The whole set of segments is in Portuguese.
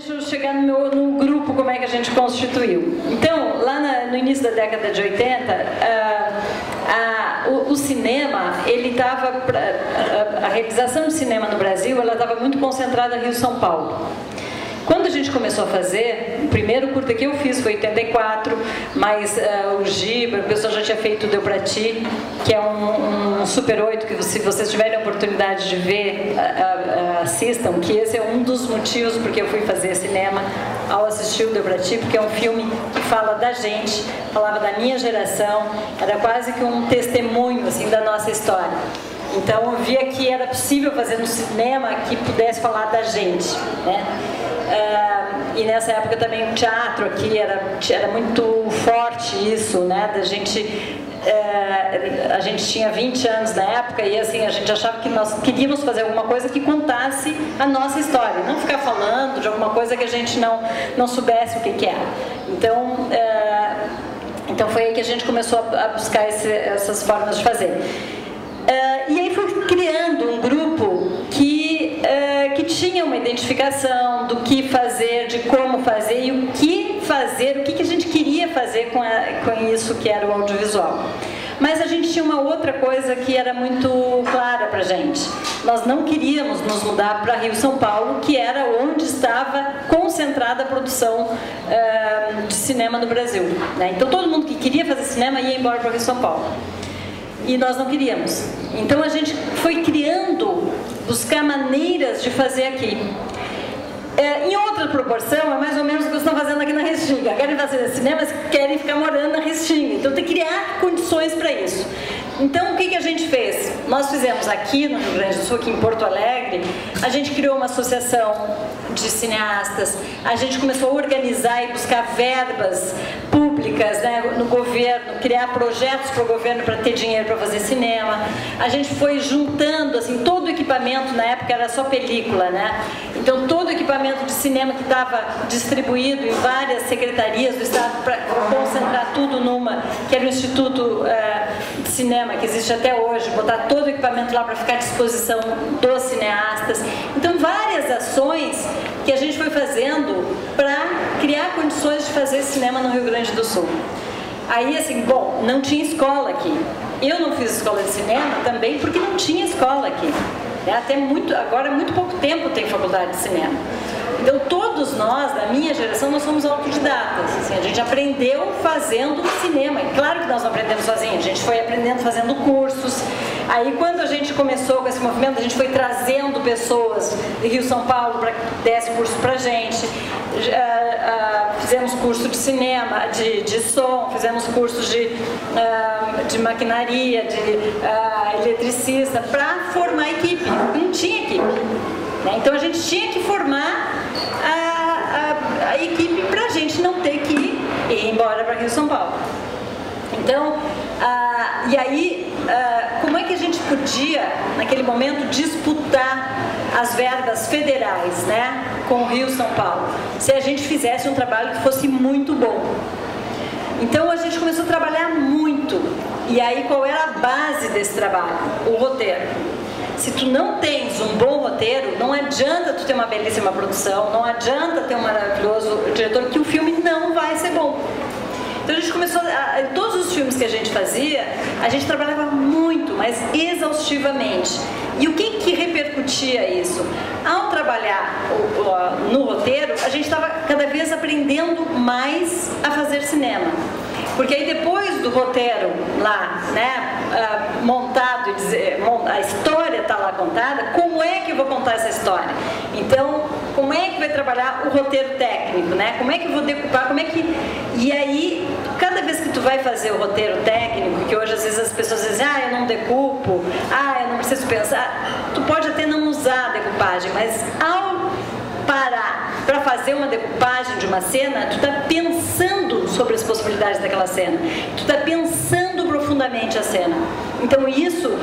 deixa eu chegar no grupo, como é que a gente constituiu. Então, lá no início da década de 80, o cinema, ele estava, a realização de cinema no Brasil, ela estava muito concentrada em Rio e São Paulo. Quando a gente começou a fazer, o primeiro curta que eu fiz foi em 84, mas o Giba, o pessoal já tinha feito Deu Pra Ti, que é um Super 8, que se vocês tiverem a oportunidade de ver, assistam, que esse é um dos motivos porque eu fui fazer cinema ao assistir o Deu Pra Ti, porque é um filme que fala da gente, falava da minha geração, era quase que um testemunho assim, da nossa história. Então eu via que era possível fazer um cinema que pudesse falar da gente, né? E nessa época também o teatro aqui era muito forte isso, né? Da gente, a gente tinha 20 anos na época e assim, a gente achava que nós queríamos fazer alguma coisa que contasse a nossa história, não ficar falando de alguma coisa que a gente não soubesse o que era. Então foi aí que a gente começou a buscar essas formas de fazer. E aí foi criando um grupo que tinha uma identificação do que fazer, de como fazer e o que fazer, o que a gente queria fazer com isso que era o audiovisual. Mas a gente tinha uma outra coisa que era muito clara pra gente. Nós não queríamos nos mudar para Rio e São Paulo, que era onde estava concentrada a produção de cinema no Brasil, né? Então todo mundo que queria fazer cinema ia embora para Rio e São Paulo. E nós não queríamos. Então a gente foi buscar maneiras de fazer aqui. Em outra proporção, é mais ou menos o que vocês estão fazendo aqui na Restinga. Querem fazer cinema, mas querem ficar morando na Restinga. Então tem que criar condições para isso. Então o que a gente fez? Nós fizemos aqui no Rio Grande do Sul, aqui em Porto Alegre, a gente criou uma associação de cineastas, a gente começou a organizar e buscar verbas públicas, né, no governo, criar projetos para o governo para ter dinheiro para fazer cinema. A gente foi juntando assim, todo o equipamento, na época era só película, né? Então todo o equipamento de cinema que estava distribuído em várias secretarias do Estado para concentrar tudo numa, que era o Instituto de Cinema, que existe até hoje, botar todo o equipamento lá para ficar à disposição dos cineastas. Então várias ações que a gente foi fazendo para criar condições de fazer cinema no Rio Grande do Sul. Aí assim, bom, não tinha escola aqui. Eu não fiz escola de cinema também porque não tinha escola aqui. Agora muito pouco tempo tem faculdade de cinema. Então todos nós, da minha geração, nós somos autodidatas. Assim, a gente aprendeu fazendo cinema. E claro que nós não aprendemos sozinhos, a gente foi aprendendo fazendo cursos. Aí quando a gente começou com esse movimento, a gente foi trazendo pessoas de Rio e São Paulo para que desse curso pra gente. Fizemos curso de cinema, de som, fizemos cursos de maquinaria, de eletricista, para formar equipe. Não tinha equipe, né? Então a gente tinha que formar a equipe para a gente não ter que ir embora para Rio e São Paulo. Então, e aí, como é que a gente podia, naquele momento, disputar as verbas federais, né, com o Rio e São Paulo, se a gente fizesse um trabalho que fosse muito bom? Então a gente começou a trabalhar muito. E aí qual era a base desse trabalho? O roteiro. Se tu não tens um bom roteiro, não adianta tu ter uma belíssima produção, não adianta ter um maravilhoso diretor, que o filme não vai ser bom. Então a gente começou, em todos os filmes que a gente fazia, a gente trabalhava muito, mas exaustivamente. E o que repercutia isso? Ao trabalhar no roteiro, a gente estava cada vez aprendendo mais a fazer cinema. Porque aí depois do roteiro lá, né, montado, a história está lá contada, como é que eu vou contar essa história? Então, como é que vai trabalhar o roteiro técnico, né? Como é que eu vou decupar, E aí, cada vez que tu vai fazer o roteiro técnico, que hoje às vezes as pessoas dizem, eu não decupo, eu não preciso pensar, tu pode até não usar a decupagem, mas ao parar para fazer uma decupagem de uma cena, tu está pensando sobre as possibilidades daquela cena, tu está pensando profundamente a cena. Então isso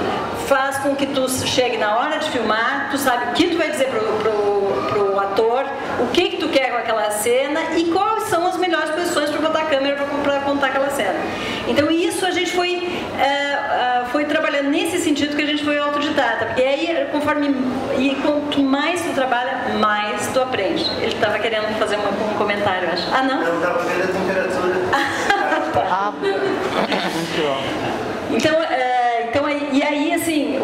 faz com que tu chegue na hora de filmar, tu sabe o que tu vai dizer pro ator, o que tu quer com aquela cena e quais são as melhores posições para botar a câmera para contar aquela cena. Então isso a gente foi trabalhando nesse sentido sentido que a gente foi autodidata, porque aí, quanto mais tu trabalha, mais tu aprende. Ele estava querendo fazer um comentário, eu acho. Ah, não? Eu estava vendo a temperatura. Então, e aí, assim,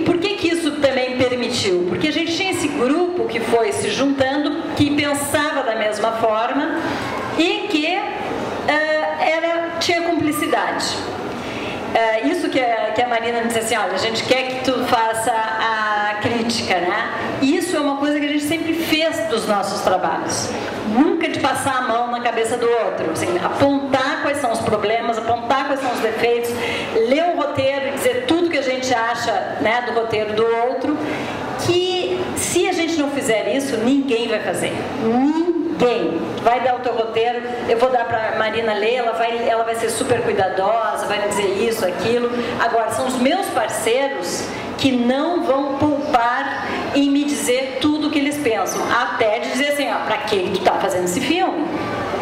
por que isso também permitiu? Porque a gente tinha esse grupo que foi se juntando, que pensava da mesma forma e que tinha cumplicidade. Isso que a Marina disse assim, olha, a gente quer que tu faça a crítica, né? E isso é uma coisa que a gente sempre fez dos nossos trabalhos. Nunca de passar a mão na cabeça do outro, assim, apontar quais são os problemas, apontar quais são os defeitos, ler o roteiro e dizer tudo que a gente acha, né, do roteiro do outro, que se a gente não fizer isso, ninguém vai fazer. Ninguém vai dar o teu roteiro, eu vou dar para a Marina ler, ela vai ser super cuidadosa, vai me dizer isso, aquilo. Agora, são os meus parceiros que não vão poupar em me dizer tudo o que eles pensam, até de dizer assim, ó, para que tu tá fazendo esse filme,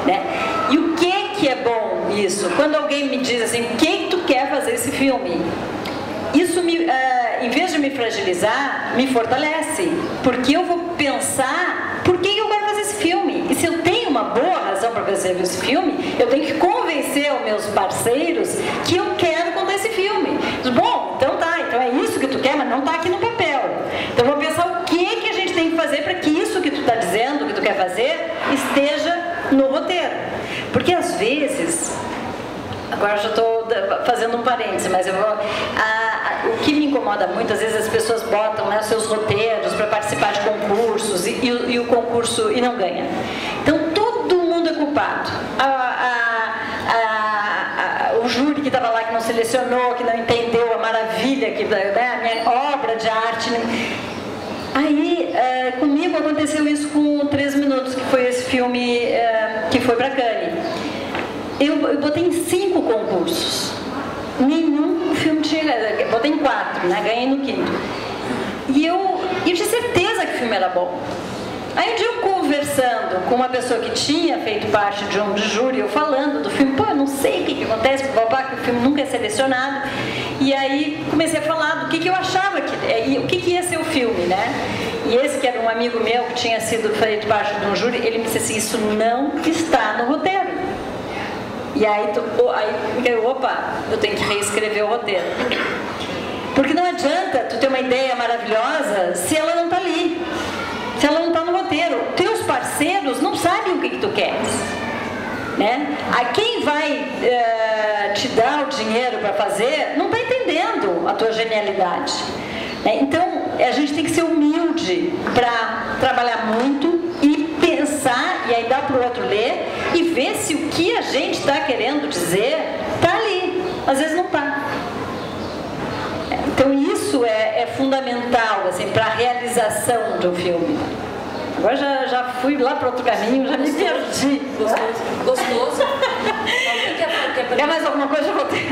né? E o que é bom isso? Quando alguém me diz assim, o que tu quer fazer esse filme? Isso, em vez de me fragilizar, me fortalece, porque eu vou pensar por que eu quero fazer esse filme. E se eu tenho uma boa razão para fazer esse filme, eu tenho que convencer os meus parceiros que eu quero contar esse filme. Bom, então tá, então é isso que tu quer, mas não tá aqui no papel. Então eu vou pensar o que a gente tem que fazer para que isso que tu está dizendo, que tu quer fazer, esteja no roteiro. Porque às vezes... Agora eu já estou fazendo um parêntese, mas o que me incomoda muito, às vezes as pessoas botam, né, seus roteiros para participar de concursos e o concurso e não ganha. Então todo mundo é culpado. O júri que estava lá, que não selecionou, que não entendeu a maravilha, né, a minha obra de arte. Aí, comigo aconteceu isso com 3 Minutos, que foi esse filme que foi para Cannes. Eu botei em 5 concursos. Nenhum filme tinha... Botei em 4, né? Ganhei no 5º. E eu tinha certeza que o filme era bom. Aí um dia eu conversando com uma pessoa que tinha feito parte de um júri, eu falando do filme, eu não sei o que acontece, que o filme nunca é selecionado. E aí comecei a falar do que eu achava, o que ia ser o filme, né? E esse que era um amigo meu que tinha sido feito parte de um júri, ele me disse assim, isso não está no roteiro. E aí opa, eu tenho que reescrever o roteiro. Porque não adianta tu ter uma ideia maravilhosa se ela não está ali, se ela não está no roteiro. Teus parceiros não sabem o que tu queres, né? A quem vai te dar o dinheiro para fazer não está entendendo a tua genialidade, né? Então a gente tem que ser humilde para trabalhar muito e pensar, e aí dá para o outro ler e ver se o que a gente está querendo dizer está ali. Às vezes não está. Então isso é fundamental assim, para a realização de um filme. Agora já fui lá para outro caminho, já me perdi. Gostoso. Quer mais alguma coisa? Eu vou ter.